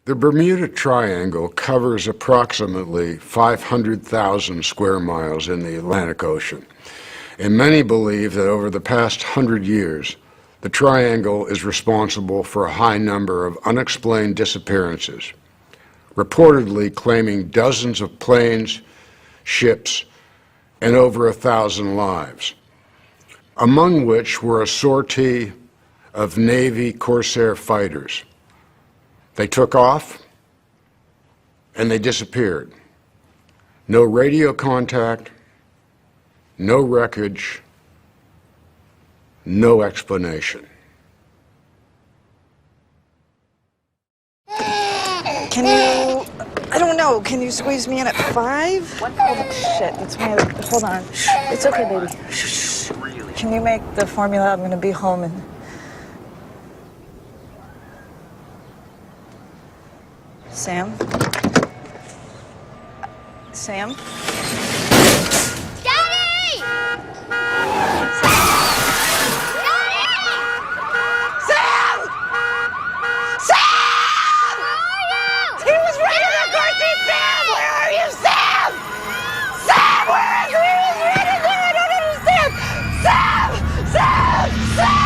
The Bermuda Triangle covers approximately 500,000 square miles in the Atlantic Ocean, and many believe that over the past 100 years, the triangle is responsible for a high number of unexplained disappearances, reportedly claiming dozens of planes, ships, and over 1,000 lives, among which were a sortie of Navy Corsair fighters. They took off, and they disappeared. No radio contact, no wreckage, no explanation. Can you, I don't know, can you squeeze me in at 5? What? Oh, shit, that's my, hold on. It's okay, baby. Shh. Can you make the formula? I'm gonna be home in... Sam? Sam? Daddy! Sam! Sam! Where are you? He was right in the car seat! Sam! Where are you, Sam? Sam, where is he? He was right in there! I don't understand! Sam! Sam! Sam!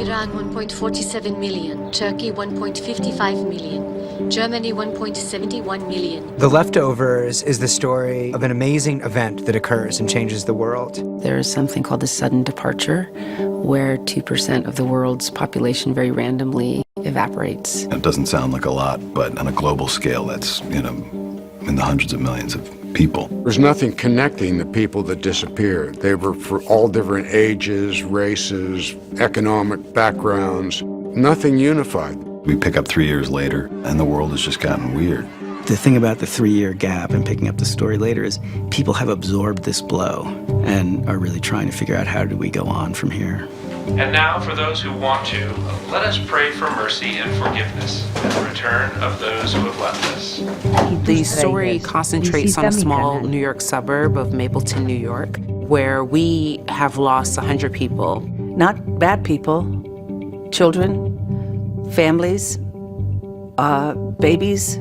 Iran 1.47 million, Turkey 1.55 million, Germany 1.71 million. The Leftovers is the story of an amazing event that occurs and changes the world. There is something called a sudden departure, where 2% of the world's population very randomly evaporates. It doesn't sound like a lot, but on a global scale, that's, in the hundreds of millions of people. There's nothing connecting the people that disappeared. They were for all different ages, races, economic backgrounds, nothing unified. We pick up 3 years later, and the world has just gotten weird. The thing about the 3-year gap and picking up the story later is people have absorbed this blow and are really trying to figure out how do we go on from here. And now, for those who want to, let us pray for mercy and forgiveness and the return of those who have left us. The story concentrates on a small New York suburb of Mapleton, New York, where we have lost 100 people. Not bad people, children, families, babies,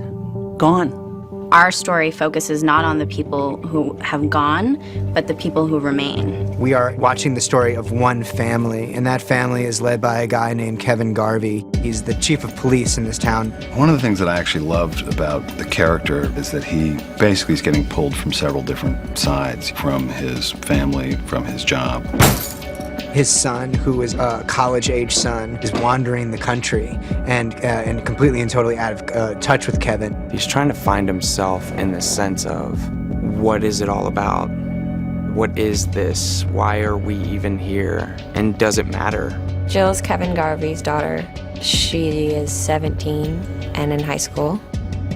gone. Our story focuses not on the people who have gone, but the people who remain. We are watching the story of one family, and that family is led by a guy named Kevin Garvey. He's the chief of police in this town. One of the things that I actually loved about the character is that he basically is getting pulled from several different sides, from his family, from his job. His son, who is a college-age son, is wandering the country and completely and totally out of touch with Kevin. He's trying to find himself in the sense of, what is it all about? What is this? Why are we even here? And does it matter? Jill's Kevin Garvey's daughter. She is 17 and in high school.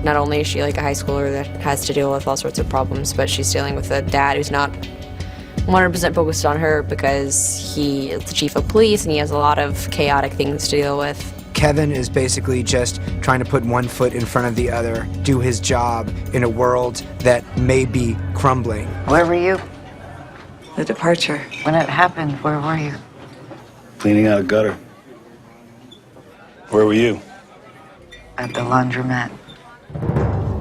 Not only is she like a high schooler that has to deal with all sorts of problems, but she's dealing with a dad who's not 100% focused on her because he is the chief of police and he has a lot of chaotic things to deal with. Kevin is basically just trying to put one foot in front of the other, do his job in a world that may be crumbling. Where were you? The departure. When it happened, where were you? Cleaning out a gutter. Where were you? At the laundromat.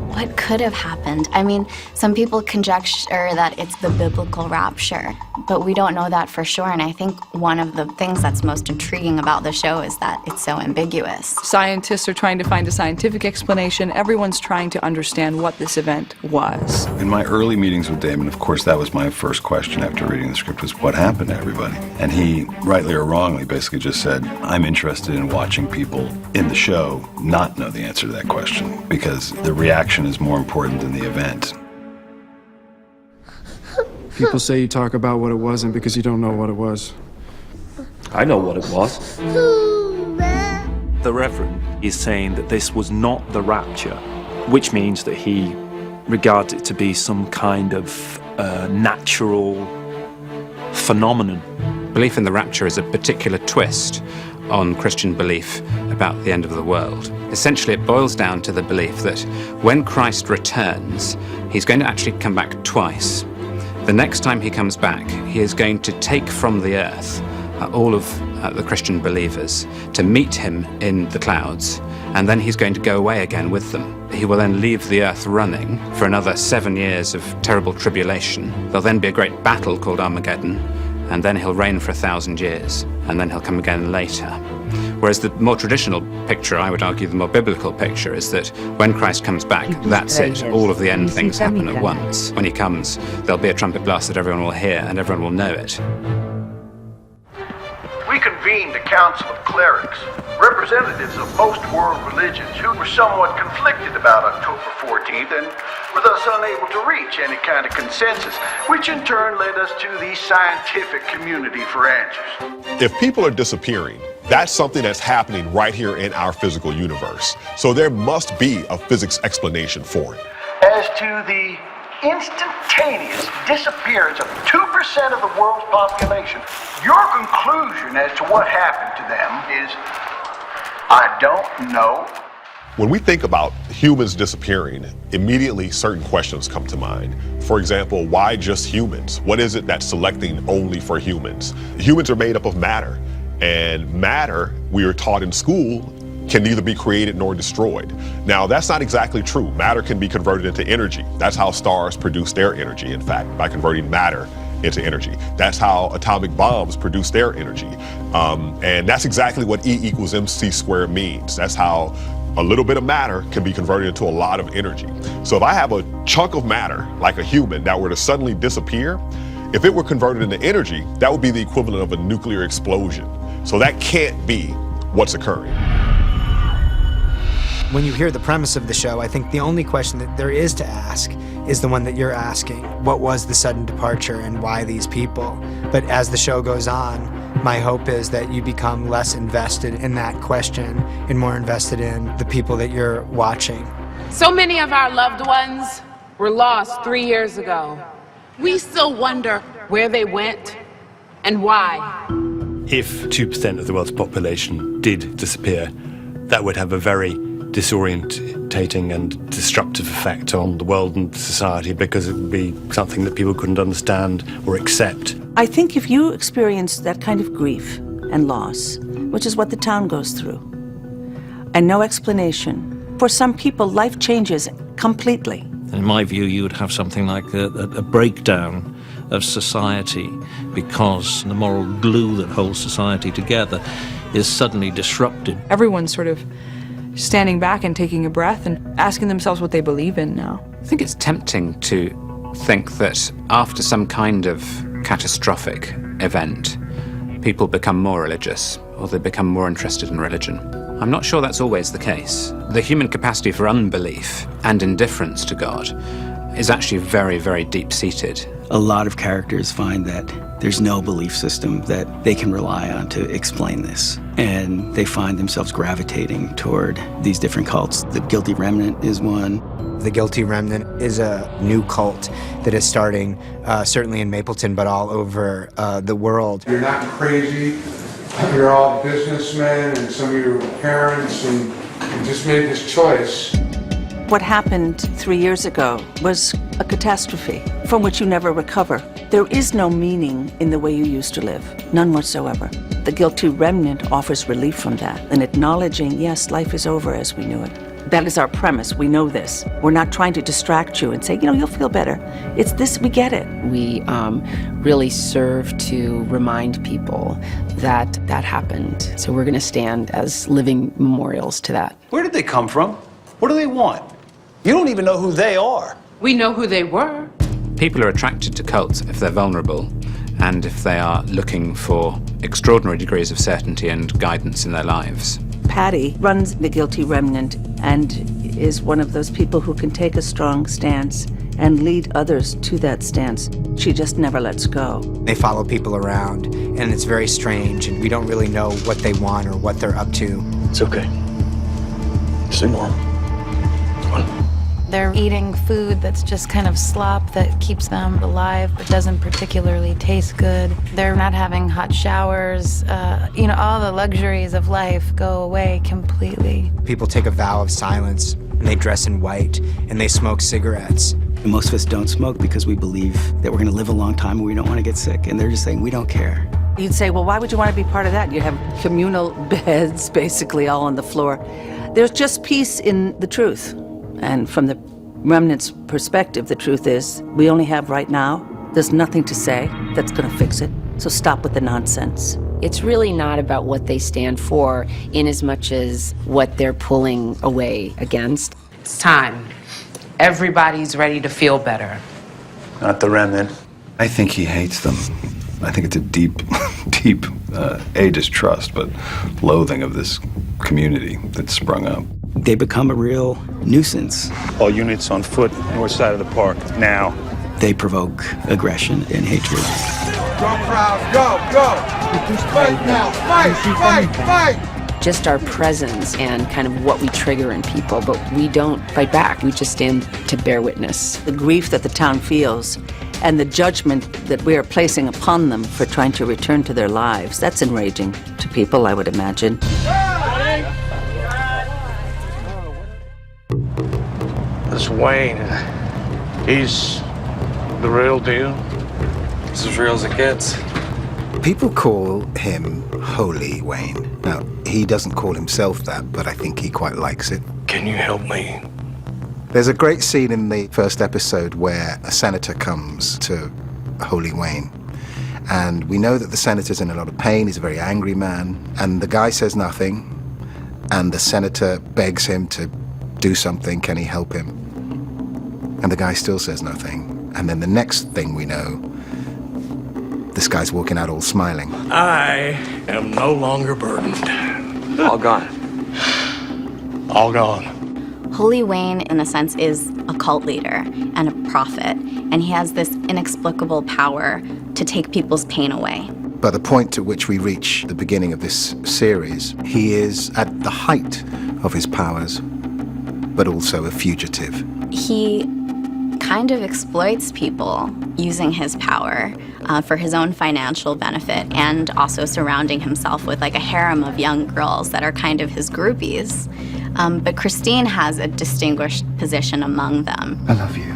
What could have happened? I mean, some people conjecture that it's the biblical rapture, but we don't know that for sure. And I think one of the things that's most intriguing about the show is that it's so ambiguous. Scientists are trying to find a scientific explanation. Everyone's trying to understand what this event was. In my early meetings with Damon, of course, that was my first question after reading the script, was what happened to everybody? And he, rightly or wrongly, basically just said, I'm interested in watching people in the show not know the answer to that question, because the reaction is more important than the event. People say you talk about what it wasn't because you don't know what it was. I know what it was. The Reverend is saying that this was not the rapture, which means that he regards it to be some kind of natural phenomenon. Belief in the rapture is a particular twist on Christian belief about the end of the world. Essentially, it boils down to the belief that when Christ returns, he's going to actually come back twice. The next time he comes back, he is going to take from the earth all of the Christian believers to meet him in the clouds, and then he's going to go away again with them. He will then leave the earth running for another 7 years of terrible tribulation. There'll then be a great battle called Armageddon, and then he'll reign for 1,000 years, and then he'll come again later. Whereas the more traditional picture, I would argue the more biblical picture, is that when Christ comes back, that's it. All of the end things happen at once. When he comes, there'll be a trumpet blast that everyone will hear, and everyone will know it. We convened a council of clerics, representatives of most world religions who were somewhat conflicted about October 14th and were thus unable to reach any kind of consensus, which in turn led us to the scientific community for answers. If people are disappearing, that's something that's happening right here in our physical universe. So there must be a physics explanation for it. As to the instantaneous disappearance of 2% of the world's population, your conclusion as to what happened to them is, I don't know. When we think about humans disappearing, immediately certain questions come to mind. For example, why just humans? What is it that's selecting only for humans? Humans are made up of matter, and matter, we are taught in school, can neither be created nor destroyed. Now, that's not exactly true. Matter can be converted into energy. That's how stars produce their energy, in fact, by converting matter into energy. That's how atomic bombs produce their energy. And that's exactly what E equals MC squared means. That's how a little bit of matter can be converted into a lot of energy. So if I have a chunk of matter, like a human, that were to suddenly disappear, if it were converted into energy, that would be the equivalent of a nuclear explosion. So that can't be what's occurring. When you hear the premise of the show, I think the only question that there is to ask is the one that you're asking. What was the sudden departure and why these people? But as the show goes on, my hope is that you become less invested in that question and more invested in the people that you're watching. So many of our loved ones were lost 3 years ago. We still wonder where they went and why. If 2% of the world's population did disappear, that would have a very disorientating and disruptive effect on the world and society, because it would be something that people couldn't understand or accept. I think if you experience that kind of grief and loss, which is what the town goes through, and no explanation, for some people life changes completely. In my view, you would have something like a breakdown of society, because the moral glue that holds society together is suddenly disrupted. Everyone's sort of standing back and taking a breath and asking themselves what they believe in now. I think it's tempting to think that after some kind of catastrophic event, people become more religious, or they become more interested in religion. I'm not sure that's always the case. The human capacity for unbelief and indifference to God is actually very, very deep-seated. A lot of characters find that there's no belief system that they can rely on to explain this. And they find themselves gravitating toward these different cults. The Guilty Remnant is one. The Guilty Remnant is a new cult that is starting, certainly in Mapleton, but all over the world. You're not crazy. You're all businessmen, and some of your parents, and you just made this choice. What happened 3 years ago was a catastrophe from which you never recover. There is no meaning in the way you used to live, none whatsoever. The Guilty Remnant offers relief from that, and acknowledging, yes, life is over as we knew it. That is our premise. We know this. We're not trying to distract you and say, you'll feel better. It's this, we get it. We really serve to remind people that that happened. So we're going to stand as living memorials to that. Where did they come from? What do they want? You don't even know who they are. We know who they were. People are attracted to cults if they're vulnerable, and if they are looking for extraordinary degrees of certainty and guidance in their lives. Patty runs the Guilty Remnant and is one of those people who can take a strong stance and lead others to that stance. She just never lets go. They follow people around, and it's very strange, and we don't really know what they want or what they're up to. It's okay. Stay warm. Come on. They're eating food that's just kind of slop that keeps them alive but doesn't particularly taste good. They're not having hot showers. All the luxuries of life go away completely. People take a vow of silence, and they dress in white, and they smoke cigarettes. And most of us don't smoke because we believe that we're going to live a long time and we don't want to get sick. And they're just saying, we don't care. You'd say, well, why would you want to be part of that? You have communal beds basically all on the floor. There's just peace in the truth. And from the remnant's perspective, the truth is we only have right now. There's nothing to say that's going to fix it. So stop with the nonsense. It's really not about what they stand for in as much as what they're pulling away against. It's time. Everybody's ready to feel better. Not the remnant. I think he hates them. I think it's a deep, deep, distrust, but loathing of this community that's sprung up. They become a real nuisance. All units on foot, north side of the park, now. They provoke aggression and hatred. Go, crowd, go! Fight now! Fight! Just our presence and kind of what we trigger in people, but we don't fight back. We just stand to bear witness. The grief that the town feels and the judgment that we are placing upon them for trying to return to their lives, that's enraging to people, I would imagine. This Wayne, he's the real deal? It's as real as it gets. People call him Holy Wayne. Now, he doesn't call himself that, but I think he quite likes it. Can you help me? There's a great scene in the first episode where a senator comes to Holy Wayne. And we know that the senator's in a lot of pain. He's a very angry man. And the guy says nothing. And the senator begs him to do something. Can he help him? And the guy still says nothing. And then the next thing we know, this guy's walking out all smiling. I am no longer burdened. All gone. All gone. Holy Wayne, in a sense, is a cult leader and a prophet, and he has this inexplicable power to take people's pain away. By the point at which we reach the beginning of this series, he is at the height of his powers, but also a fugitive. He kind of exploits people using his power for his own financial benefit, and also surrounding himself with like a harem of young girls that are kind of his groupies. But Christine has a distinguished position among them. I love you.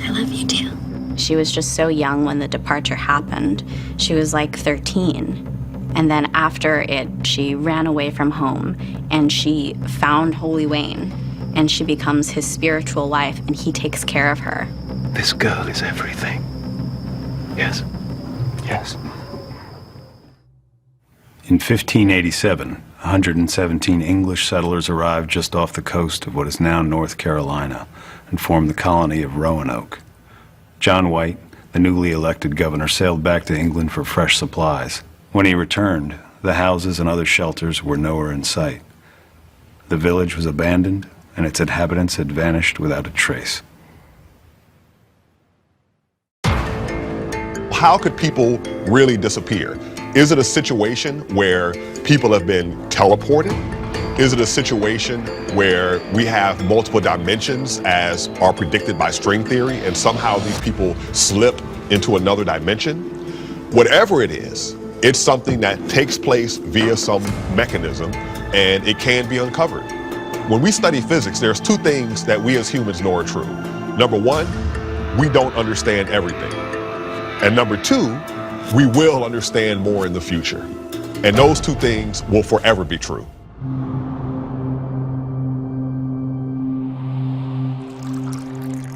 I love you too. She was just so young when the departure happened. She was like 13. And then after it, she ran away from home and she found Holy Wayne, and she becomes his spiritual wife, and he takes care of her. This girl is everything. Yes? Yes. In 1587, 117 English settlers arrived just off the coast of what is now North Carolina and formed the colony of Roanoke. John White, the newly elected governor, sailed back to England for fresh supplies. When he returned, the houses and other shelters were nowhere in sight. The village was abandoned, and its inhabitants had vanished without a trace. How could people really disappear? Is it a situation where people have been teleported? Is it a situation where we have multiple dimensions as are predicted by string theory, and somehow these people slip into another dimension? Whatever it is, it's something that takes place via some mechanism, and it can be uncovered. When we study physics, there's two things that we as humans know are true. Number one, we don't understand everything. And number two, we will understand more in the future. And those two things will forever be true.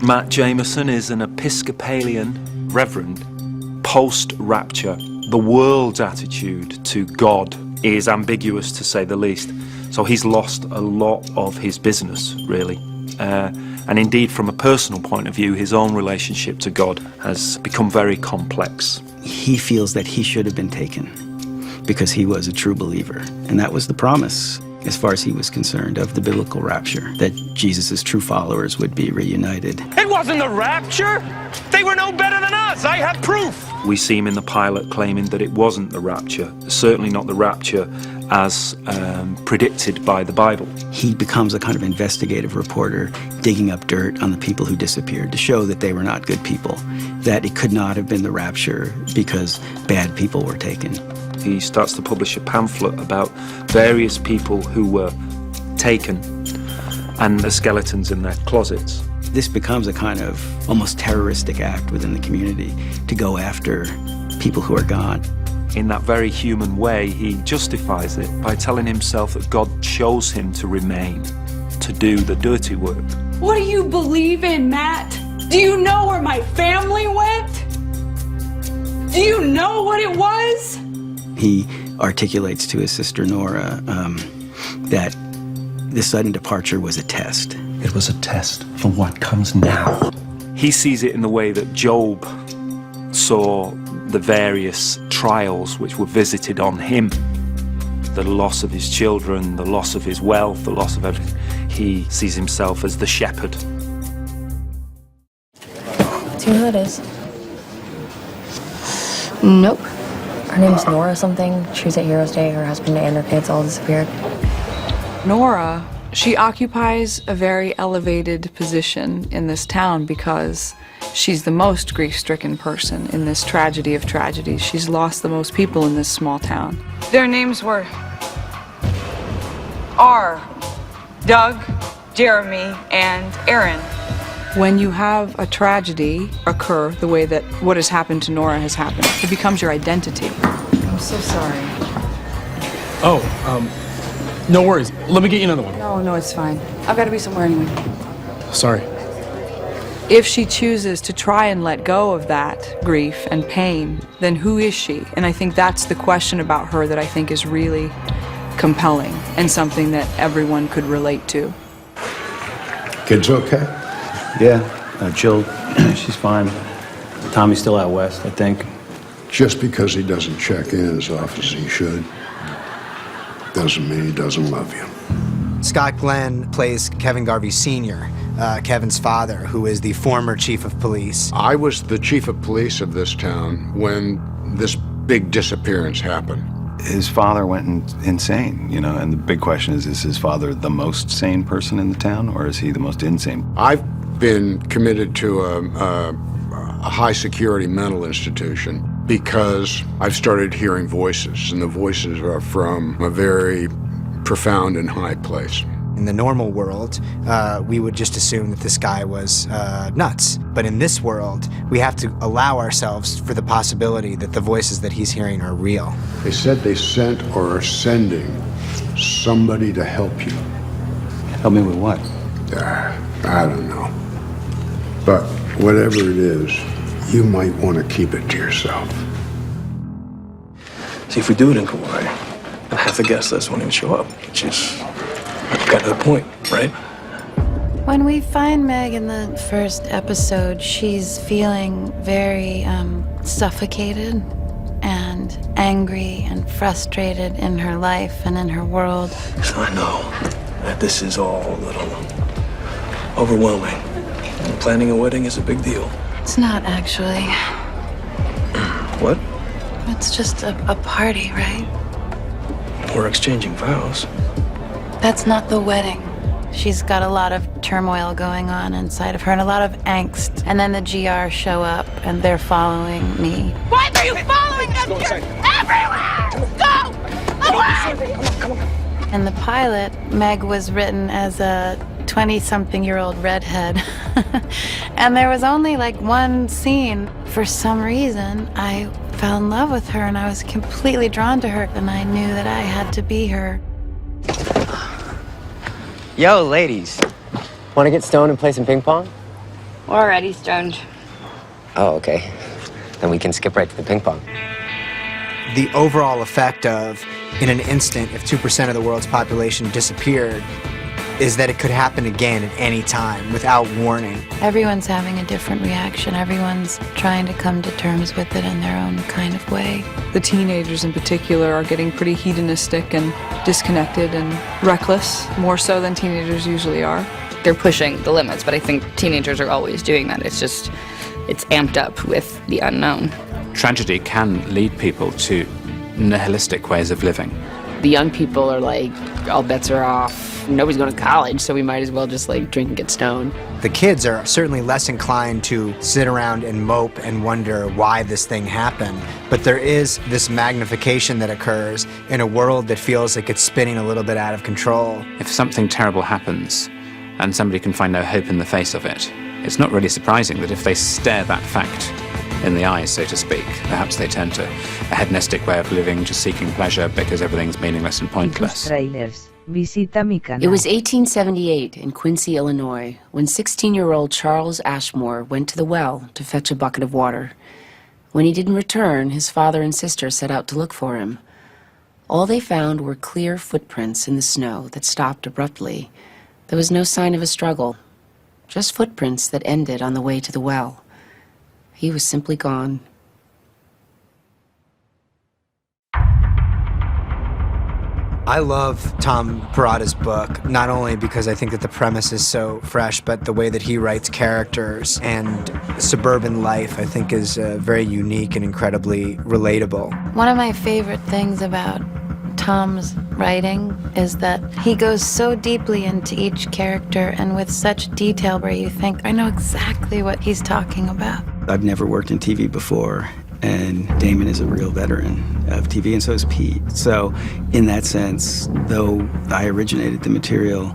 Matt Jameson is an Episcopalian reverend. Post-rapture, the world's attitude to God is ambiguous, to say the least. So he's lost a lot of his business, really. And indeed, from a personal point of view, his own relationship to God has become very complex. He feels that he should have been taken because he was a true believer. And that was the promise, as far as he was concerned, of the biblical rapture, that Jesus' true followers would be reunited. It wasn't the rapture! They were no better than us! I have proof! We see him in the pilot claiming that it wasn't the rapture, certainly not the rapture as predicted by the Bible. He becomes a kind of investigative reporter, digging up dirt on the people who disappeared to show that they were not good people, that it could not have been the rapture because bad people were taken. He starts to publish a pamphlet about various people who were taken and the skeletons in their closets. This becomes a kind of almost terroristic act within the community to go after people who are gone. In that very human way, he justifies it by telling himself that God chose him to remain, to do the dirty work. What do you believe in, Matt? Do you know where my family went? Do you know what it was? He articulates to his sister Nora that the sudden departure was a test. It was a test for what comes now. He sees it in the way that Job saw the various trials which were visited on him. The loss of his children, the loss of his wealth, the loss of everything. He sees himself as the shepherd. Do you know who that is? Nope. Her name's Nora something. She was at Heroes Day. Her husband and her kids all disappeared. Nora, she occupies a very elevated position in this town because she's the most grief-stricken person in this tragedy of tragedies. She's lost the most people in this small town. Their names were Doug, Jeremy, and Aaron. When you have a tragedy occur the way that what has happened to Nora has happened, it becomes your identity. I'm so sorry. No worries. Let me get you another one. No, it's fine. I've got to be somewhere anyway. Sorry. If she chooses to try and let go of that grief and pain, then who is she? And I think that's the question about her that I think is really compelling and something that everyone could relate to. Kids okay? Yeah, Jill, she's fine. Tommy's still out west, I think. Just because he doesn't check in as often as he should doesn't mean he doesn't love you. Scott Glenn plays Kevin Garvey Sr., Kevin's father, who is the former chief of police. I was the chief of police of this town when this big disappearance happened. His father went insane, you know, and the big question is his father the most sane person in the town, or is he the most insane? I've been committed to a high-security mental institution because I've started hearing voices, and the voices are from a very profound and high place. In the normal world, we would just assume that this guy was nuts. But in this world, we have to allow ourselves for the possibility that the voices that he's hearing are real. They said they sent or are sending somebody to help you. Help me with what? I don't know. But whatever it is, you might want to keep it to yourself. See, if we do it in Kauai, then half the guest list won't even show up, which is kind of the point, right? When we find Meg in the first episode, she's feeling very suffocated and angry and frustrated in her life and in her world. So I know that this is all a little overwhelming. And planning a wedding is a big deal. It's not actually. What? It's just a party, right? We're exchanging vows. That's not the wedding. She's got a lot of turmoil going on inside of her and a lot of angst. And then the GR show up and they're following me. Why are you following us? You're everywhere! Go! Away! Come on. In the pilot, Meg was written as a 20-something-year-old redhead. And there was only like one scene. For some reason, I fell in love with her and I was completely drawn to her. And I knew that I had to be her. Yo, ladies. Want to get stoned and play some ping pong? We're already stoned. Oh, okay. Then we can skip right to the ping pong. The overall effect of, in an instant, if 2% of the world's population disappeared, is that it could happen again at any time without warning. Everyone's having a different reaction. Everyone's trying to come to terms with it in their own kind of way. The teenagers in particular are getting pretty hedonistic and disconnected and reckless, more so than teenagers usually are. They're pushing the limits, but I think teenagers are always doing that. It's amped up with the unknown. Tragedy can lead people to nihilistic ways of living. The young people are like, all bets are off. Nobody's going to college, so we might as well just like drink and get stoned. The kids are certainly less inclined to sit around and mope and wonder why this thing happened. But there is this magnification that occurs in a world that feels like it's spinning a little bit out of control. If something terrible happens and somebody can find no hope in the face of it, it's not really surprising that if they stare that fact in the eyes, so to speak. Perhaps they turn to a hedonistic way of living, just seeking pleasure because everything's meaningless and pointless. Tráilers. Visita mi canal. It was 1878 in Quincy, Illinois, when 16-year-old Charles Ashmore went to the well to fetch a bucket of water. When he didn't return, his father and sister set out to look for him. All they found were clear footprints in the snow that stopped abruptly. There was no sign of a struggle, just footprints that ended on the way to the well. He was simply gone. I love Tom Perrotta's book, not only because I think that the premise is so fresh, but the way that he writes characters and suburban life, I think, is very unique and incredibly relatable. One of my favorite things about Tom's writing is that he goes so deeply into each character and with such detail where you think, I know exactly what he's talking about. I've never worked in TV before, and Damon is a real veteran of TV, and so is Pete. So in that sense, though I originated the material,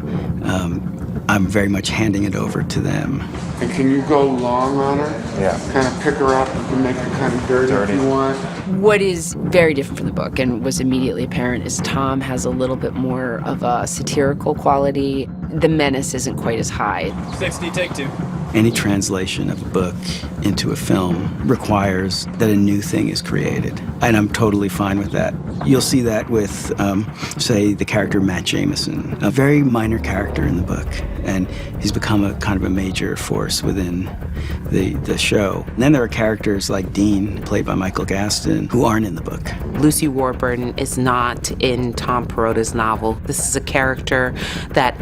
I'm very much handing it over to them. And can you go long on her? Yeah. Kind of pick her up, you can make her kind of dirty if you want. What is very different from the book and was immediately apparent is Tom has a little bit more of a satirical quality. The menace isn't quite as high. 60, take 2. Any translation of a book into a film requires that a new thing is created, and I'm totally fine with that. You'll see that with, say, the character Matt Jameson, a very minor character in the book, and he's become a kind of a major force within the show. And then there are characters like Dean, played by Michael Gaston, who aren't in the book. Lucy Warburton is not in Tom Perrotta's novel. This is a character that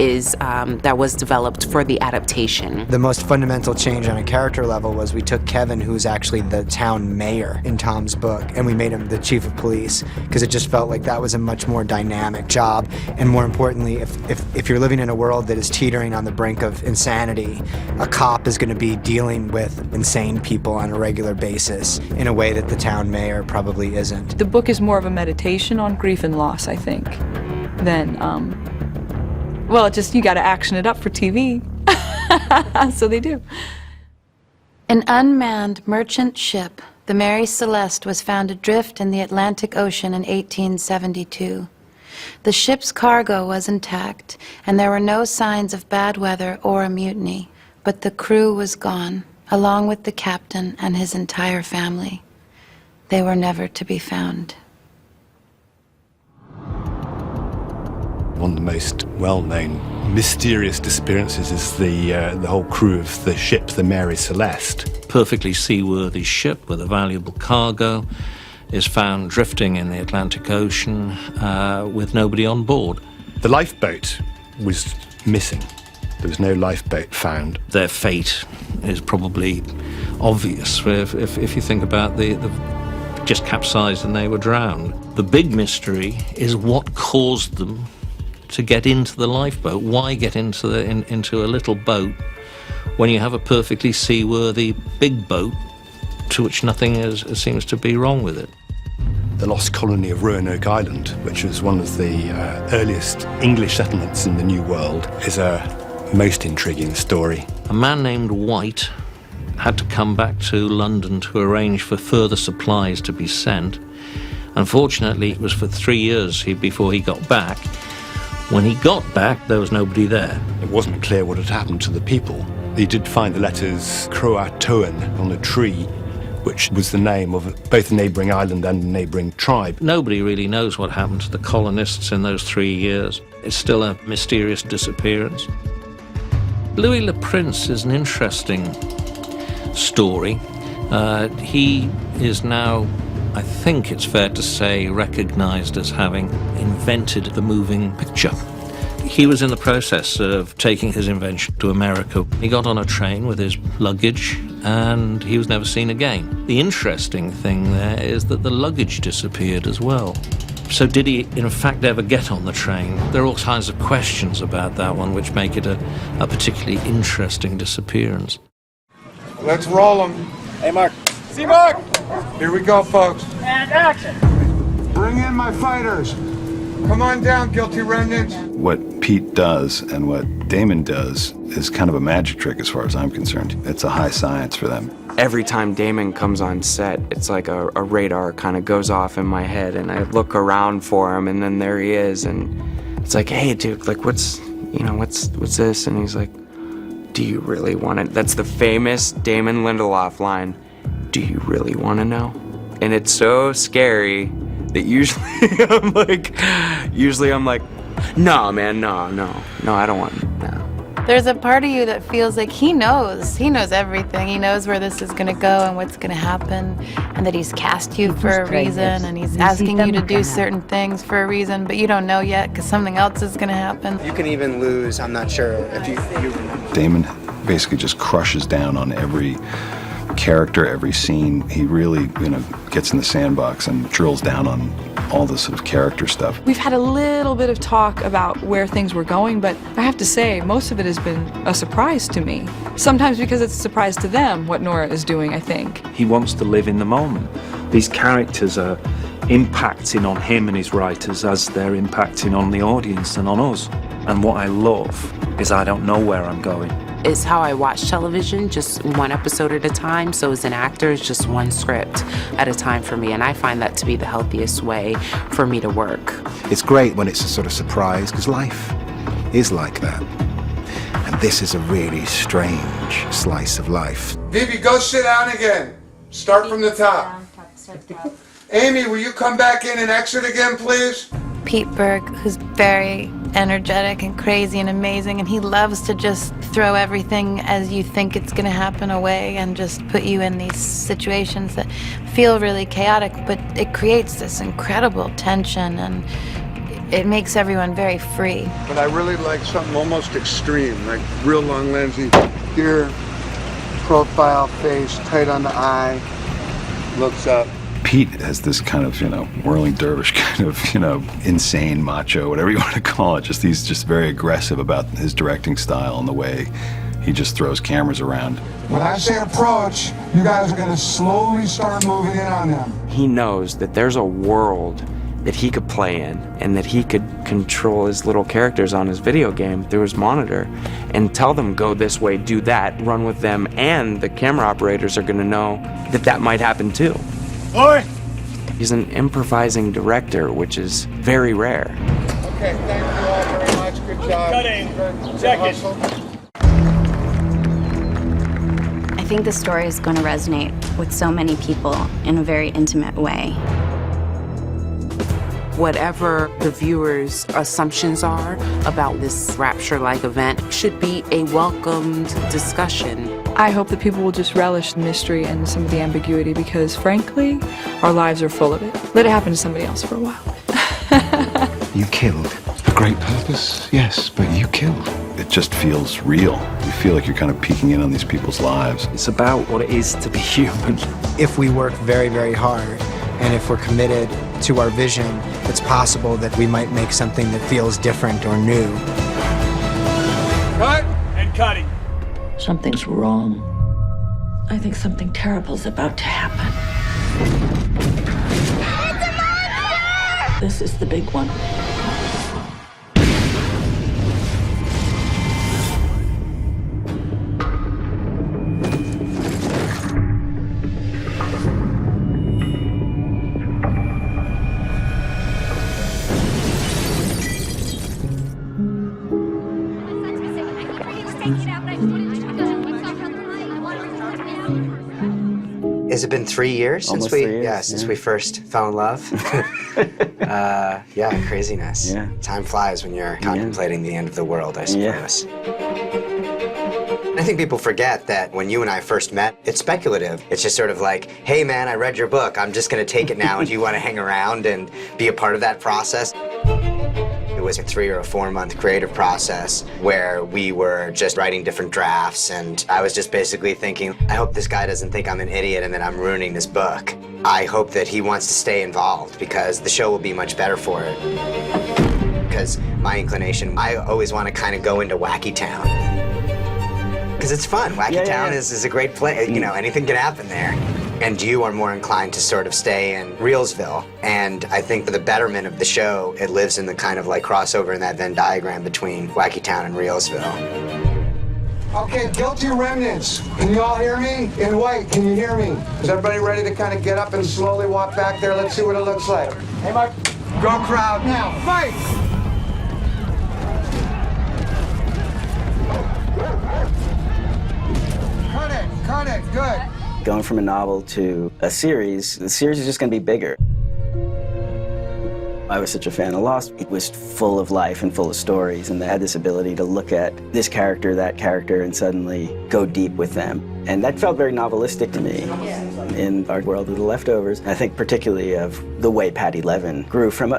was developed for the adaptation. The most fundamental change on a character level was we took Kevin, who's actually the town mayor in Tom's book, and we made him the chief of police, because it just felt like that was a much more dynamic job. And more importantly, if you're living in a world that is teetering on the brink of insanity, a cop is going to be dealing with insane people on a regular basis in a way that the town mayor probably isn't. The book is more of a meditation on grief and loss, I think, than, well, just you got to action it up for TV. So they do. An unmanned merchant ship, the Mary Celeste, was found adrift in the Atlantic Ocean in 1872. The ship's cargo was intact, and there were no signs of bad weather or a mutiny, but the crew was gone, along with the captain and his entire family. They were never to be found. One of the most well-known mysterious disappearances is the whole crew of the ship, the Mary Celeste. Perfectly seaworthy ship with a valuable cargo is found drifting in the Atlantic Ocean with nobody on board. The lifeboat was missing. There was no lifeboat found. Their fate is probably obvious if you think about the just capsized and they were drowned. The big mystery is what caused them to get into the lifeboat. Why get into a little boat when you have a perfectly seaworthy big boat to which nothing seems to be wrong with it? The lost colony of Roanoke Island, which was one of the earliest English settlements in the New World, is a most intriguing story. A man named White had to come back to London to arrange for further supplies to be sent. Unfortunately, it was for 3 years before he got back. When he got back, there was nobody there. It wasn't clear what had happened to the people. He did find the letters Croatoan on a tree, which was the name of both a neighbouring island and a neighbouring tribe. Nobody really knows what happened to the colonists in those 3 years. It's still a mysterious disappearance. Louis Le Prince is an interesting story. He is now, I think it's fair to say, recognized as having invented the moving picture. He was in the process of taking his invention to America. He got on a train with his luggage and he was never seen again. The interesting thing there is that the luggage disappeared as well. So did he in fact ever get on the train? There are all kinds of questions about that one which make it a particularly interesting disappearance. Let's roll them. Hey, Mark. See, Mark! Here we go, folks. And action! Bring in my fighters. Come on down, guilty remnants. What Pete does and what Damon does is kind of a magic trick as far as I'm concerned. It's a high science for them. Every time Damon comes on set, it's like a radar kind of goes off in my head, and I look around for him, and then there he is, and it's like, hey, dude, like, what's this? And he's like, do you really want to? That's the famous Damon Lindelof line, do you really want to know? And it's so scary that usually I'm like, no, man, no, I don't want, no. There's a part of you that feels like he knows everything. He knows where this is going to go and what's going to happen, and that he's cast you for a reason, and he's asking you to do certain things for a reason, but you don't know yet because something else is going to happen. You can even lose, I'm not sure if you Damon basically just crushes down on every character, every scene. He really, gets in the sandbox and drills down on all the sort of character stuff. We've had a little bit of talk about where things were going, but I have to say, most of it has been a surprise to me. Sometimes because it's a surprise to them, what Nora is doing, I think. He wants to live in the moment. These characters are impacting on him and his writers as they're impacting on the audience and on us. And what I love is I don't know where I'm going. It's how I watch television, just one episode at a time. So as an actor, it's just one script at a time for me. And I find that to be the healthiest way for me to work. It's great when it's a sort of surprise, because life is like that. And this is a really strange slice of life. Vivi, go sit down again. Start from the top. Amy, will you come back in and exit again, please? Pete Berg, who's very energetic and crazy and amazing, and he loves to just throw everything as you think it's going to happen away and just put you in these situations that feel really chaotic, but it creates this incredible tension, and it makes everyone very free. But I really like something almost extreme, like real long lensy. Here, profile, face, tight on the eye, looks up. Pete has this kind of, whirling dervish kind of, insane macho, whatever you want to call it. He's just very aggressive about his directing style and the way he just throws cameras around. When I say approach, you guys are going to slowly start moving in on them. He knows that there's a world that he could play in, and that he could control his little characters on his video game through his monitor and tell them, go this way, do that, run with them, and the camera operators are going to know that might happen too. Oi! He's an improvising director, which is very rare. Okay, thank you all very much. Good job. Cutting. Second. I think the story is going to resonate with so many people in a very intimate way. Whatever the viewer's assumptions are about this rapture-like event should be a welcomed discussion. I hope that people will just relish the mystery and some of the ambiguity because, frankly, our lives are full of it. Let it happen to somebody else for a while. You killed. A great purpose, yes, but you killed. It just feels real. You feel like you're kind of peeking in on these people's lives. It's about what it is to be human. If we work very, very hard, and if we're committed to our vision, it's possible that we might make something that feels different or new. Cut! And cutting. Something's wrong. I think something terrible's about to happen. It's a monster! This is the big one. Has it been 3 years since since we first fell in love? Craziness. Yeah. Time flies when you're contemplating the end of the world, I suppose. I think people forget that when you and I first met, it's speculative. It's just sort of like, hey man, I read your book. I'm just gonna take it now, and do you wanna hang around and be a part of that process? It was a 3 or 4 month creative process where we were just writing different drafts, and I was just basically thinking, I hope this guy doesn't think I'm an idiot and that I'm ruining this book. I hope that he wants to stay involved because the show will be much better for it. Because my inclination, I always want to kind of go into Wacky Town. Because it's fun. Wacky Town is a great place. You know, anything can happen there. And you are more inclined to sort of stay in Reelsville. And I think for the betterment of the show, it lives in the kind of like crossover in that Venn diagram between Wacky Town and Reelsville. Okay, guilty remnants. Can you all hear me? In white, can you hear me? Is everybody ready to kind of get up and slowly walk back there? Let's see what it looks like. Hey, Mike. Go crowd now. Fight! Cut it, good. Going from a novel to a series, the series is just going to be bigger. I was such a fan of Lost. It was full of life and full of stories, and they had this ability to look at this character, that character, and suddenly go deep with them. And that felt very novelistic to me in our world of The Leftovers. I think particularly of the way Patty Levin grew from,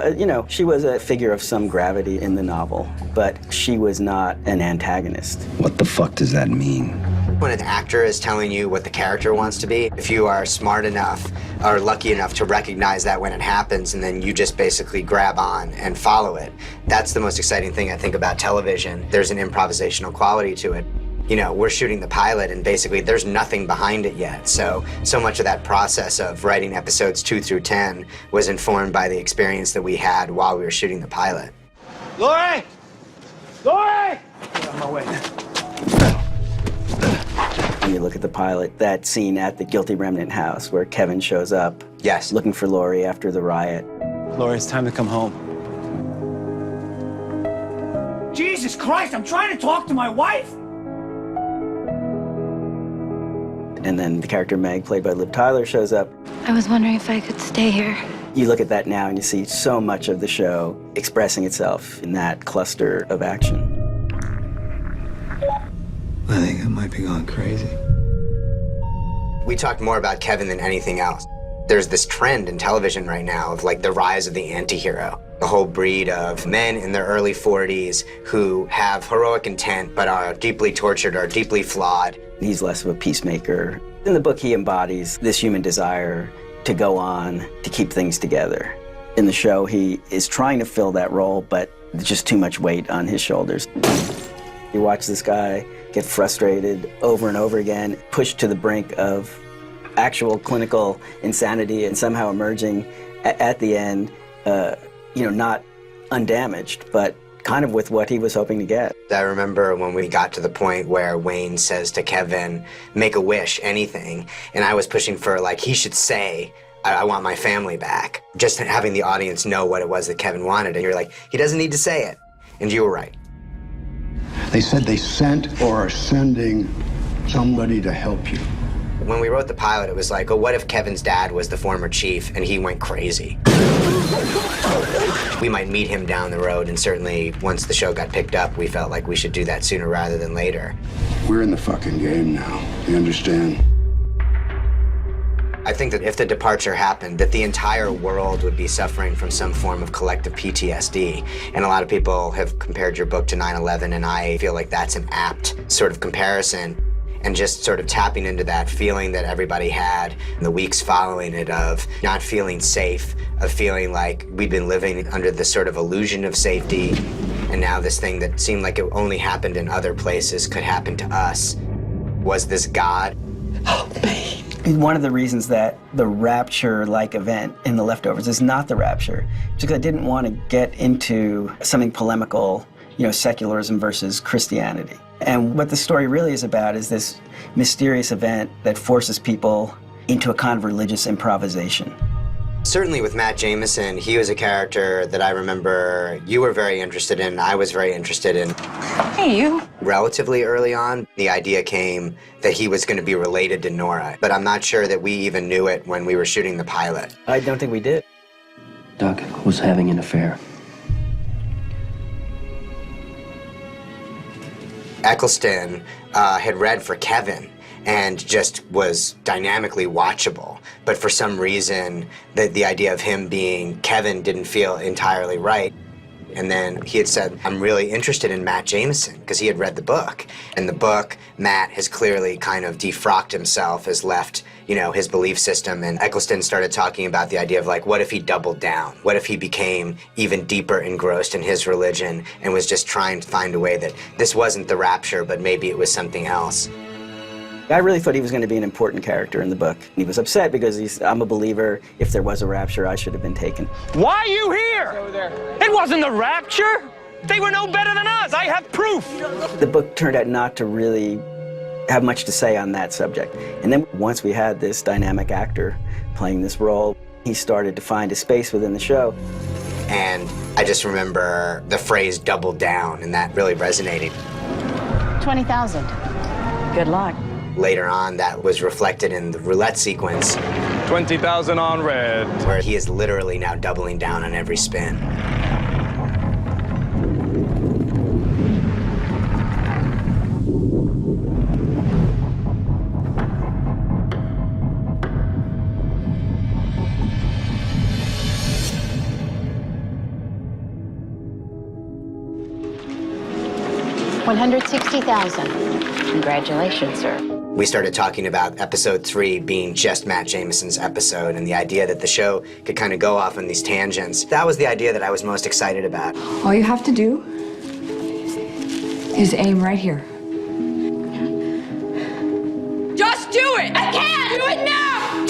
she was a figure of some gravity in the novel, but she was not an antagonist. What the fuck does that mean? When an actor is telling you what the character wants to be, if you are smart enough or lucky enough to recognize that when it happens and then you just basically grab on and follow it, that's the most exciting thing I think about television. There's an improvisational quality to it. You know, we're shooting the pilot and basically there's nothing behind it yet. So much of that process of writing episodes 2 through 10 was informed by the experience that we had while we were shooting the pilot. Lori! Lori! Get on my way. When you look at the pilot, that scene at the Guilty Remnant house where Kevin shows up, yes, looking for Laurie after the riot. Laurie, it's time to come home. Jesus Christ, I'm trying to talk to my wife! And then the character Meg, played by Liv Tyler, shows up. I was wondering if I could stay here. You look at that now and you see so much of the show expressing itself in that cluster of action. I think I might be going crazy. We talked more about Kevin than anything else. There's this trend in television right now of like the rise of the anti-hero. The whole breed of men in their early 40s who have heroic intent but are deeply tortured or deeply flawed. He's less of a peacemaker. In the book, he embodies this human desire to go on, to keep things together. In the show, he is trying to fill that role, but there's just too much weight on his shoulders. You watch this guy get frustrated over and over again, pushed to the brink of actual clinical insanity and somehow emerging at the end, not undamaged, but kind of with what he was hoping to get. I remember when we got to the point where Wayne says to Kevin, make a wish, anything, and I was pushing for, like, he should say, I want my family back. Just having the audience know what it was that Kevin wanted, and you're like, he doesn't need to say it. And you were right. They said they sent or are sending somebody to help you. When we wrote the pilot, it was like, oh, what if Kevin's dad was the former chief and he went crazy? We might meet him down the road, and certainly once the show got picked up, we felt like we should do that sooner rather than later. We're in the fucking game now. You understand? I think that if the departure happened, that the entire world would be suffering from some form of collective PTSD. And a lot of people have compared your book to 9/11, and I feel like that's an apt sort of comparison. And just sort of tapping into that feeling that everybody had in the weeks following it of not feeling safe, of feeling like we'd been living under this sort of illusion of safety, and now this thing that seemed like it only happened in other places could happen to us. Was this God? One of the reasons that the rapture-like event in The Leftovers is not the rapture, because I didn't want to get into something polemical, secularism versus Christianity. And what the story really is about is this mysterious event that forces people into a kind of religious improvisation. Certainly with Matt Jameson, he was a character that I remember you were very interested in, I was very interested in. Hey, you. Relatively early on, the idea came that he was going to be related to Nora, but I'm not sure that we even knew it when we were shooting the pilot. I don't think we did. Doc was having an affair. Eccleston had read for Kevin and just was dynamically watchable. But for some reason, the idea of him being Kevin didn't feel entirely right. And then he had said, I'm really interested in Matt Jameson, because he had read the book. In the book, Matt has clearly kind of defrocked himself, has left, his belief system. And Eccleston started talking about the idea of, like, what if he doubled down? What if he became even deeper engrossed in his religion and was just trying to find a way that this wasn't the rapture, but maybe it was something else? I really thought he was going to be an important character in the book. He was upset because I'm a believer. If there was a rapture, I should have been taken. Why are you here? It wasn't the rapture. They were no better than us. I have proof. The book turned out not to really have much to say on that subject. And then once we had this dynamic actor playing this role, he started to find a space within the show. And I just remember the phrase double down, and that really resonated. 20,000. Good luck. Later on, that was reflected in the roulette sequence. 20,000 on red. Where he is literally now doubling down on every spin. $160,000. Congratulations, sir. We started talking about episode 3 being just Matt Jamison's episode, and the idea that the show could kind of go off on these tangents. That was the idea that I was most excited about. All you have to do is aim right here. Just do it! I can't! Do it now!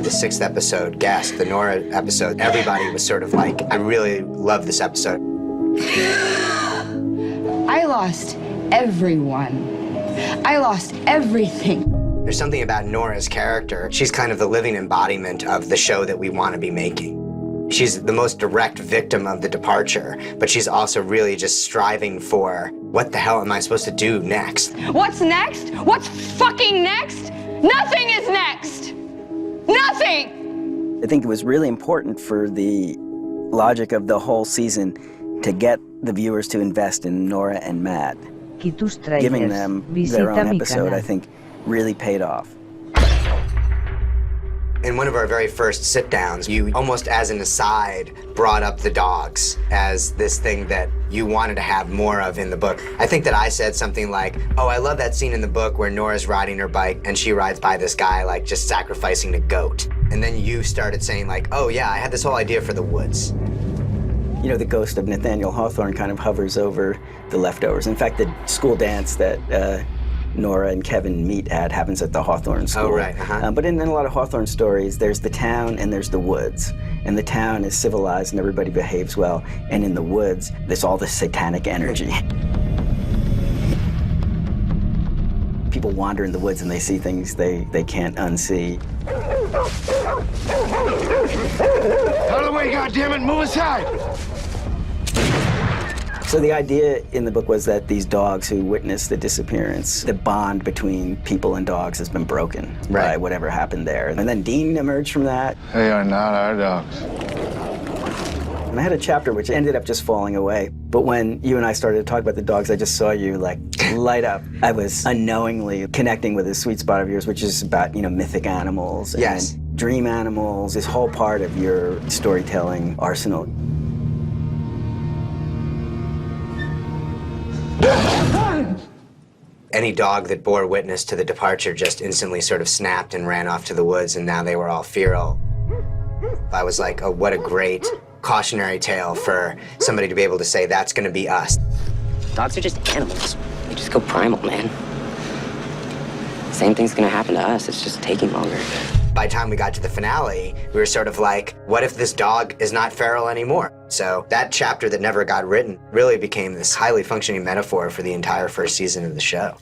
The 6th episode, Guest, the Nora episode, everybody was sort of like, I really love this episode. I lost everyone. I lost everything. There's something about Nora's character. She's kind of the living embodiment of the show that we want to be making. She's the most direct victim of the departure, but she's also really just striving for, what the hell am I supposed to do next? What's next? What's fucking next? Nothing is next! Nothing! I think it was really important for the logic of the whole season to get the viewers to invest in Nora and Matt. Giving them their own episode, I think, really paid off. In one of our very first sit-downs, you almost as an aside brought up the dogs as this thing that you wanted to have more of in the book. I think that I said something like, oh, I love that scene in the book where Nora's riding her bike and she rides by this guy like just sacrificing a goat. And then you started saying like, oh yeah, I had this whole idea for the woods. You know, the ghost of Nathaniel Hawthorne kind of hovers over the leftovers. In fact, the school dance that Nora and Kevin meet at happens at the Hawthorne School. Oh, right. But in a lot of Hawthorne stories, there's the town and there's the woods. And the town is civilized and everybody behaves well. And in the woods, there's all this satanic energy. People wander in the woods and they see things they can't unsee. Out of the way, goddammit! Move aside! So the idea in the book was that these dogs who witnessed the disappearance, the bond between people and dogs has been broken by whatever happened there. And then Dean emerged from that. They are not our dogs. And I had a chapter which ended up just falling away. But when you and I started to talk about the dogs, I just saw you like light up. I was unknowingly connecting with this sweet spot of yours, which is about, you know, mythic animals and dream animals, this whole part of your storytelling arsenal. Any dog that bore witness to the departure just instantly sort of snapped and ran off to the woods, and now they were all feral. I was like, oh, what a great cautionary tale for somebody to be able to say, that's gonna be us. Dogs are just animals. They just go primal, man. Same thing's gonna happen to us, it's just taking longer. By the time we got to the finale, we were sort of like, what if this dog is not feral anymore? So that chapter that never got written really became this highly functioning metaphor for the entire first season of the show.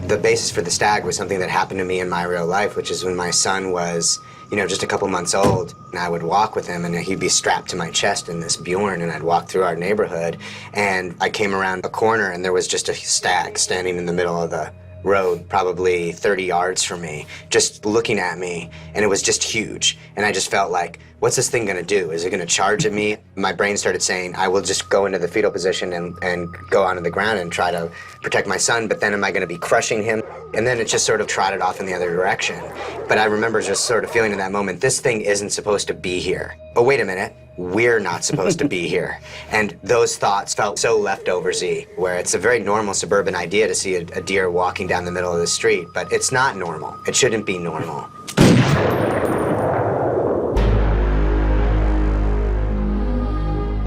The basis for The Stag was something that happened to me in my real life, which is when my son was, you know, just a couple months old, and I would walk with him, and he'd be strapped to my chest in this Bjorn, and I'd walk through our neighborhood, and I came around a corner, and there was just a stag standing in the middle of the road, probably 30 yards from me, just looking at me, and it was just huge. And I just felt like, what's this thing gonna do? Is it gonna charge at me? My brain started saying, I will just go into the fetal position and go onto the ground and try to protect my son, but then am I gonna be crushing him? And then it just sort of trotted off in the other direction. But I remember just sort of feeling in that moment, this thing isn't supposed to be here. Oh, wait a minute. We're not supposed to be here. And those thoughts felt so leftoversy, where it's a very normal suburban idea to see a deer walking down the middle of the street, but it's not normal. It shouldn't be normal.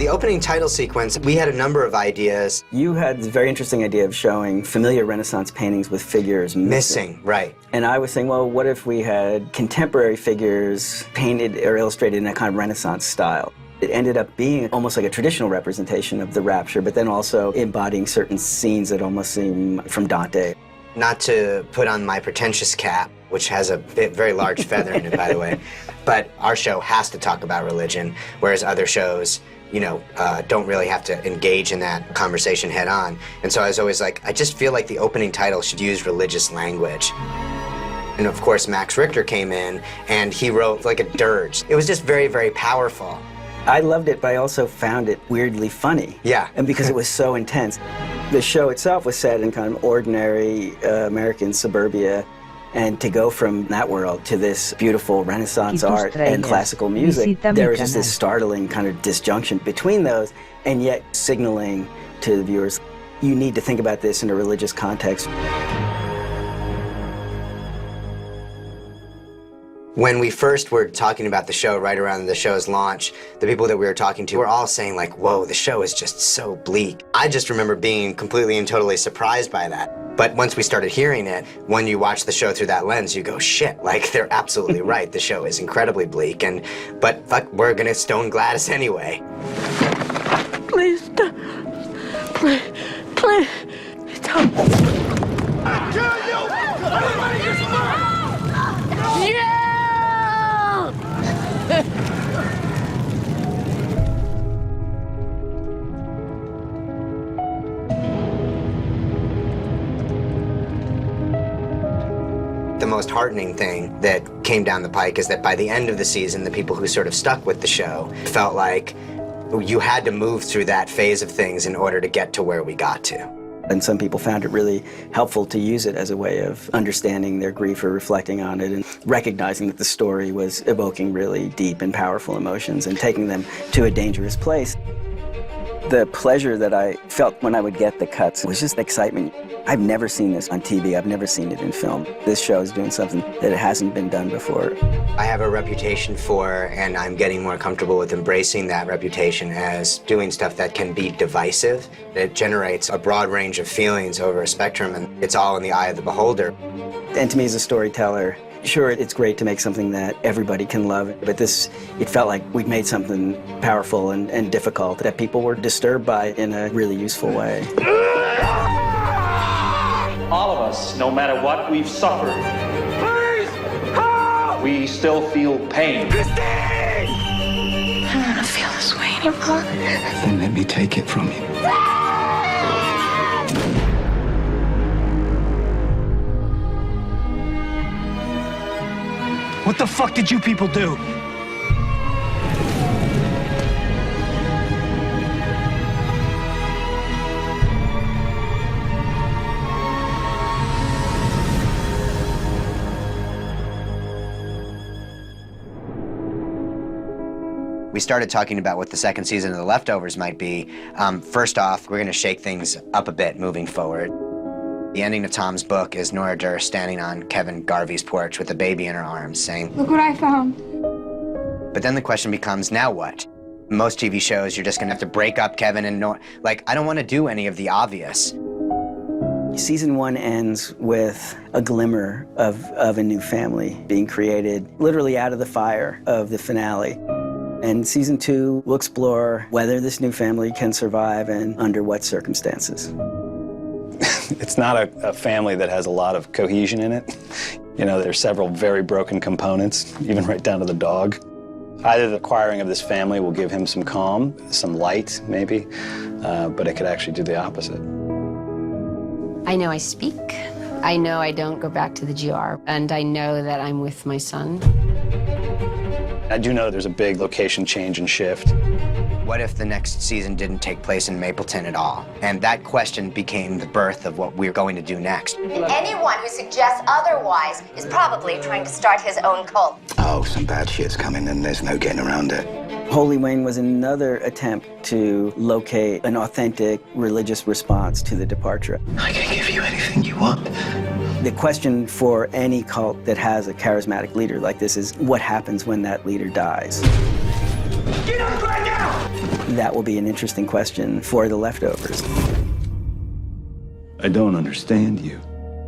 The opening title sequence, we had a number of ideas. You had the very interesting idea of showing familiar Renaissance paintings with figures missing. Right. And I was saying, well, what if we had contemporary figures painted or illustrated in a kind of Renaissance style? It ended up being almost like a traditional representation of the rapture, but then also embodying certain scenes that almost seem from Dante. Not to put on my pretentious cap, which has a very large feather in it, by the way, but our show has to talk about religion, whereas other shows, you know, don't really have to engage in that conversation head on. And so I was always like, I just feel like the opening title should use religious language. And of course, Max Richter came in and he wrote like a dirge. It was just very, very powerful. I loved it, but I also found it weirdly funny. Yeah. And because it was so intense. The show itself was set in kind of ordinary American suburbia, and to go from that world to this beautiful Renaissance art and classical music, there was just this startling kind of disjunction between those, and yet signaling to the viewers, you need to think about this in a religious context. When we first were talking about the show, right around the show's launch, the people that we were talking to were all saying like, whoa, the show is just so bleak. I just remember being completely and totally surprised by that. But once we started hearing it, when you watch the show through that lens, you go, shit, like they're absolutely right. The show is incredibly bleak, but fuck, we're gonna stone Gladys anyway. Please, please, please, don't. I kill you! Everybody gets murdered! Yeah! The most heartening thing that came down the pike is that by the end of the season, the people who sort of stuck with the show felt like you had to move through that phase of things in order to get to where we got to. And some people found it really helpful to use it as a way of understanding their grief or reflecting on it and recognizing that the story was evoking really deep and powerful emotions and taking them to a dangerous place. The pleasure that I felt when I would get the cuts was just excitement. I've never seen this on TV. I've never seen it in film. This show is doing something that hasn't been done before. I have a reputation for, and I'm getting more comfortable with embracing that reputation as doing stuff that can be divisive. It generates a broad range of feelings over a spectrum, and it's all in the eye of the beholder. And to me as a storyteller, sure, it's great to make something that everybody can love, but it felt like we'd made something powerful and difficult that people were disturbed by in a really useful way. All of us, no matter what we've suffered, Please! Help! we still feel pain. I don't want to feel this way anymore. Then let me take it from you. What the fuck did you people do? We started talking about what the second season of The Leftovers might be. First off, we're gonna shake things up a bit moving forward. The ending of Tom's book is Nora Durst standing on Kevin Garvey's porch with a baby in her arms saying, "Look what I found." But then the question becomes, now what? Most TV shows, you're just gonna have to break up Kevin and Nora. Like, I don't wanna do any of the obvious. Season 1 ends with a glimmer of a new family being created, literally out of the fire of the finale. And Season 2 will explore whether this new family can survive and under what circumstances. It's not a family that has a lot of cohesion in it. You know, there's several very broken components, even right down to the dog. Either the acquiring of this family will give him some calm, some light, maybe, but it could actually do the opposite. I know I speak. I know I don't go back to the GR, and I know that I'm with my son. I do know there's a big location change and shift. What if the next season didn't take place in Mapleton at all? And that question became the birth of what we're going to do next. And anyone who suggests otherwise is probably trying to start his own cult. Oh, some bad shit's coming and there's no getting around it. Holy Wayne was another attempt to locate an authentic religious response to the departure. I can give you anything you want. The question for any cult that has a charismatic leader like this is what happens when that leader dies? Get up right now! that will be an interesting question for the leftovers. I don't understand you.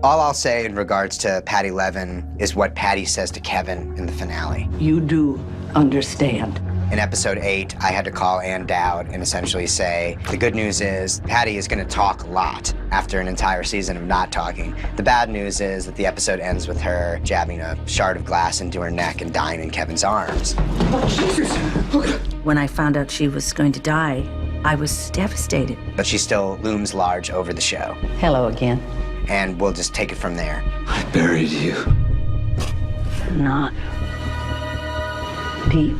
All I'll say in regards to Patty Levin is what Patty says to Kevin in the finale. You do understand. In episode 8, I had to call Ann Dowd and essentially say, the good news is Patty is going to talk a lot after an entire season of not talking. The bad news is that the episode ends with her jabbing a shard of glass into her neck and dying in Kevin's arms. When I found out she was going to die, I was devastated. But she still looms large over the show. Hello again. And we'll just take it from there. I buried you. Not deep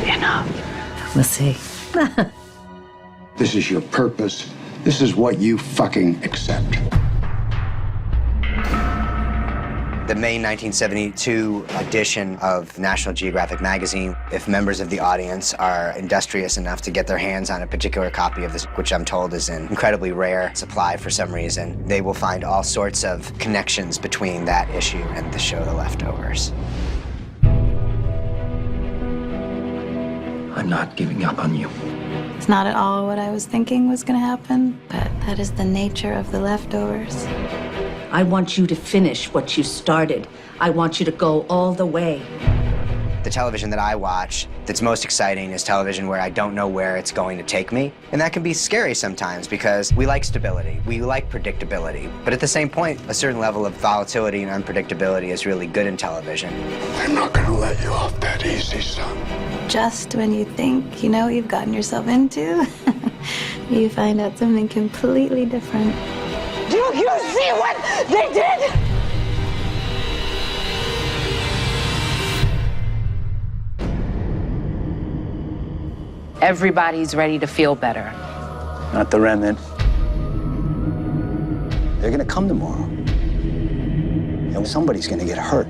enough. We'll see. This is your purpose. This is what you fucking accept. The May 1972 edition of National Geographic magazine, if members of the audience are industrious enough to get their hands on a particular copy of this, which I'm told is an incredibly rare supply for some reason, they will find all sorts of connections between that issue and the show The Leftovers. I'm not giving up on you. It's not at all what I was thinking was going to happen, but that is the nature of The Leftovers. I want you to finish what you started. I want you to go all the way. The television that I watch that's most exciting is television where I don't know where it's going to take me. And that can be scary sometimes because we like stability, we like predictability. But at the same point, a certain level of volatility and unpredictability is really good in television. I'm not gonna let you off that easy, son. Just when you think you know what you've gotten yourself into, you find out something completely different. Do you see what they did? Everybody's ready to feel better. Not the remnant. They're gonna come tomorrow. And somebody's gonna get hurt.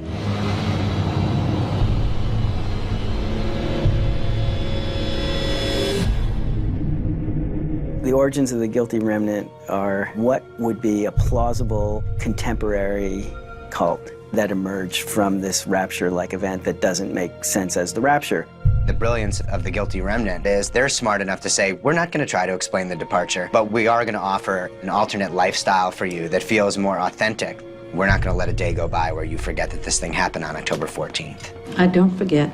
The origins of the guilty remnant are what would be a plausible contemporary cult that emerged from this rapture-like event that doesn't make sense as the rapture. The brilliance of the guilty remnant is they're smart enough to say, we're not going to try to explain the departure, but we are going to offer an alternate lifestyle for you that feels more authentic. We're not going to let a day go by where you forget that this thing happened on October 14th. I don't forget.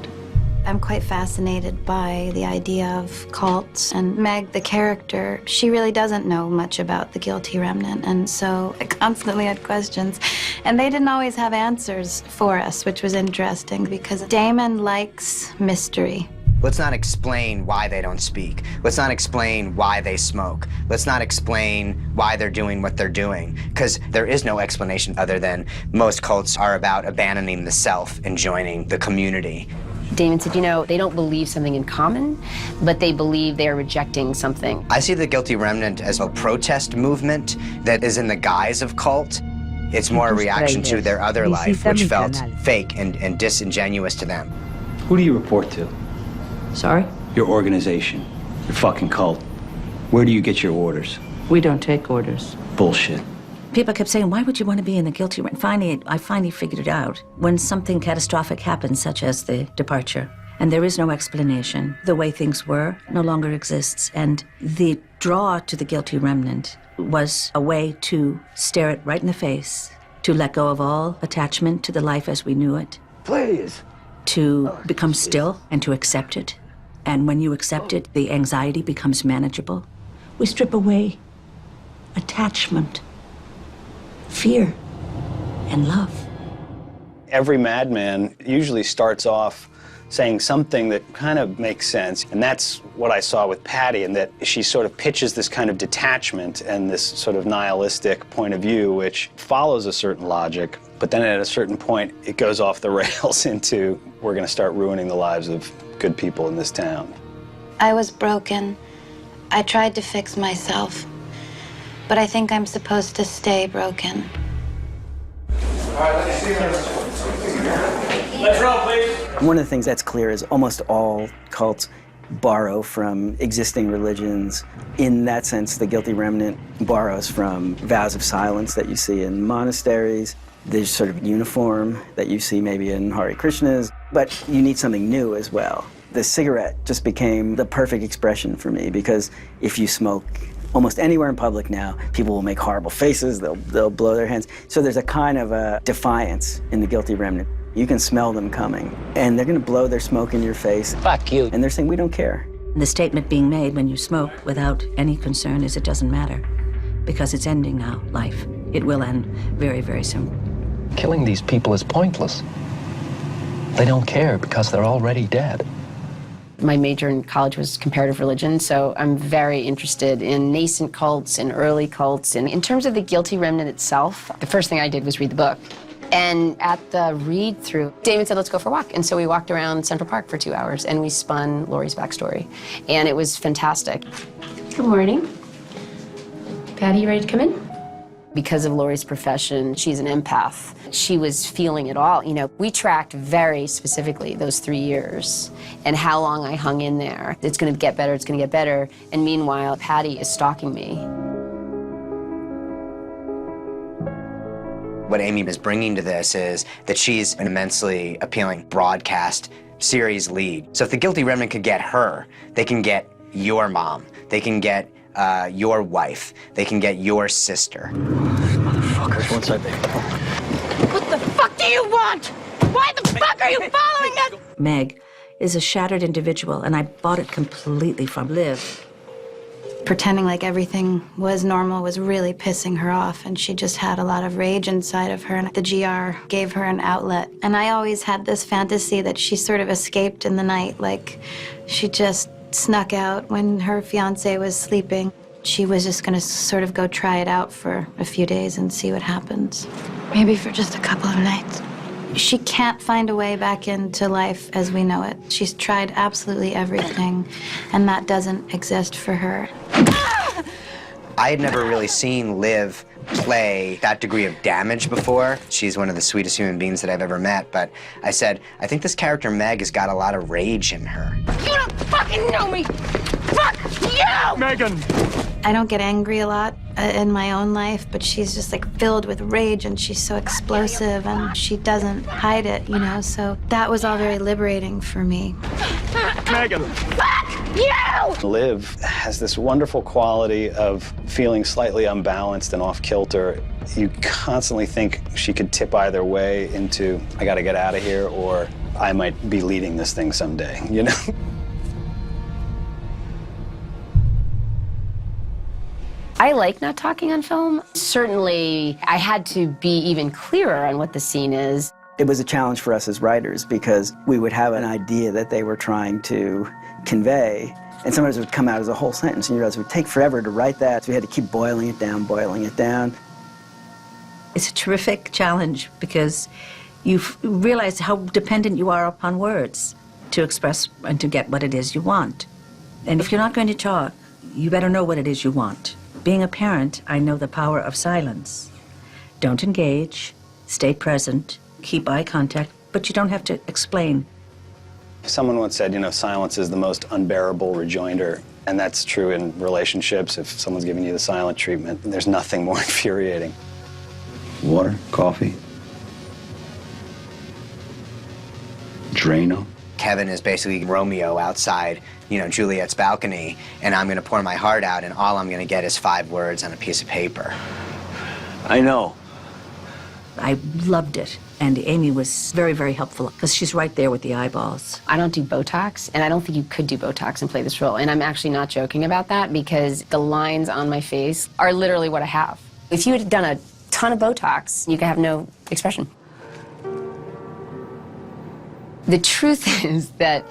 I'm quite fascinated by the idea of cults, and Meg, the character, she really doesn't know much about the guilty remnant, and so I constantly had questions, and they didn't always have answers for us, which was interesting because Damon likes mystery. Let's not explain why they don't speak. Let's not explain why they smoke. Let's not explain why they're doing what they're doing, because there is no explanation other than most cults are about abandoning the self and joining the community. Damon said, you know, they don't believe something in common, but they believe they are rejecting something. I see the guilty remnant as a protest movement that is in the guise of cult. It's more a reaction to their other life, which felt fake and disingenuous to them. Who do you report to? Sorry? Your organization. Your fucking cult. Where do you get your orders? We don't take orders. Bullshit. People kept saying, why would you want to be in the guilty remnant? I finally figured it out. When something catastrophic happens, such as the departure, and there is no explanation, the way things were no longer exists. And the draw to the guilty remnant was a way to stare it right in the face, to let go of all attachment to the life as we knew it. Please. To become still and to accept it. And when you accept it, the anxiety becomes manageable. We strip away attachment, fear, and love. Every madman usually starts off saying something that kind of makes sense. And that's what I saw with Patty, in that she sort of pitches this kind of detachment and this sort of nihilistic point of view, which follows a certain logic. But then at a certain point, it goes off the rails into, we're going to start ruining the lives of good people in this town. I was broken. I tried to fix myself, but I think I'm supposed to stay broken. Let's roll, please. One of the things that's clear is almost all cults borrow from existing religions. In that sense, the guilty remnant borrows from vows of silence that you see in monasteries. There's sort of uniform that you see maybe in Hare Krishnas, but you need something new as well. The cigarette just became the perfect expression for me, because if you smoke almost anywhere in public now, people will make horrible faces, they'll blow their hands. So there's a kind of a defiance in the guilty remnant. You can smell them coming, and they're gonna blow their smoke in your face. Fuck you. And they're saying, we don't care. The statement being made when you smoke without any concern is it doesn't matter, because it's ending now, life. It will end very, very soon. Killing these people is pointless. They don't care because they're already dead. My major in college was comparative religion, so I'm very interested in nascent cults and early cults. And in terms of the guilty remnant itself, the first thing I did was read the book. And at the read-through, Damon said, let's go for a walk. And so we walked around Central Park for 2 hours, and we spun Laurie's backstory. And it was fantastic. Good morning. Patty, you ready to come in? Because of Laurie's profession, she's an empath. She was feeling it all. You know, we tracked very specifically those 3 years and how long I hung in there. It's gonna get better, it's gonna get better. And meanwhile, Patty is stalking me. What Amy is bringing to this is that she's an immensely appealing broadcast series lead. So if the guilty remnant could get her, they can get your mom, they can get your wife, they can get your sister. Motherfuckers, once I think. What the fuck do you want? Why the fuck are you following us? Meg is a shattered individual, and I bought it completely from Liv. Pretending like everything was normal was really pissing her off, and she just had a lot of rage inside of her, and the GR gave her an outlet. And I always had this fantasy that she sort of escaped in the night, like she just snuck out when her fiance was sleeping. She was just gonna sort of go try it out for a few days and see what happens. Maybe for just a couple of nights. She can't find a way back into life as we know it. She's tried absolutely everything, and that doesn't exist for her. I had never really seen Liv play that degree of damage before. She's one of the sweetest human beings that I've ever met, but I said, I think this character Meg has got a lot of rage in her. You don't fucking know me! Fuck you! Megan! I don't get angry a lot in my own life, but she's just like filled with rage, and she's so explosive, and she doesn't hide it, you know, so that was all very liberating for me. Megan! Fuck you! Liv has this wonderful quality of feeling slightly unbalanced and off-kilter. You constantly think she could tip either way into, I gotta get out of here, or I might be leading this thing someday, you know? I like not talking on film. Certainly, I had to be even clearer on what the scene is. It was a challenge for us as writers, because we would have an idea that they were trying to convey, and sometimes it would come out as a whole sentence, and you realize it would take forever to write that, so we had to keep boiling it down, boiling it down. It's a terrific challenge because you realize how dependent you are upon words to express and to get what it is you want. And if you're not going to talk, you better know what it is you want. Being a parent, I know the power of silence. Don't engage, stay present, keep eye contact, but you don't have to explain. Someone once said, you know, silence is the most unbearable rejoinder, and that's true in relationships. If someone's giving you the silent treatment, there's nothing more infuriating. Water, coffee, Drano. Kevin is basically Romeo outside, you know, Juliet's balcony, and I'm gonna pour my heart out, and all I'm gonna get is 5 words on a piece of paper. I know. I loved it, and Amy was very, very helpful because she's right there with the eyeballs. I don't do Botox, and I don't think you could do Botox and play this role. And I'm actually not joking about that, because the lines on my face are literally what I have. If you had done a ton of Botox, you could have no expression. The truth is that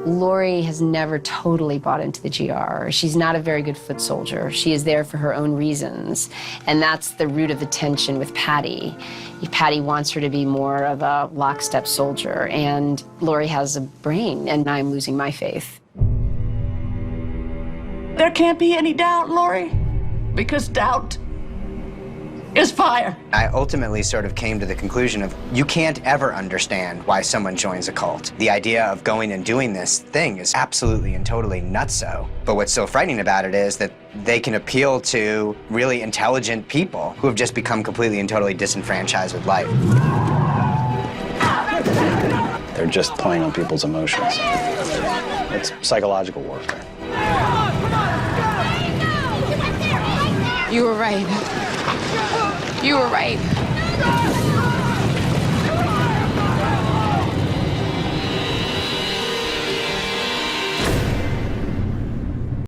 Laurie has never totally bought into the GR. She's not a very good foot soldier. She is there for her own reasons, and that's the root of the tension with Patty. Patty wants her to be more of a lockstep soldier, and Laurie has a brain, and I'm losing my faith. There can't be any doubt, Laurie, because doubt is fire. I ultimately sort of came to the conclusion of you can't ever understand why someone joins a cult. The idea of going and doing this thing is absolutely and totally nutso. But what's so frightening about it is that they can appeal to really intelligent people who have just become completely and totally disenfranchised with life. They're just playing on people's emotions. It's psychological warfare. You were right. You were right.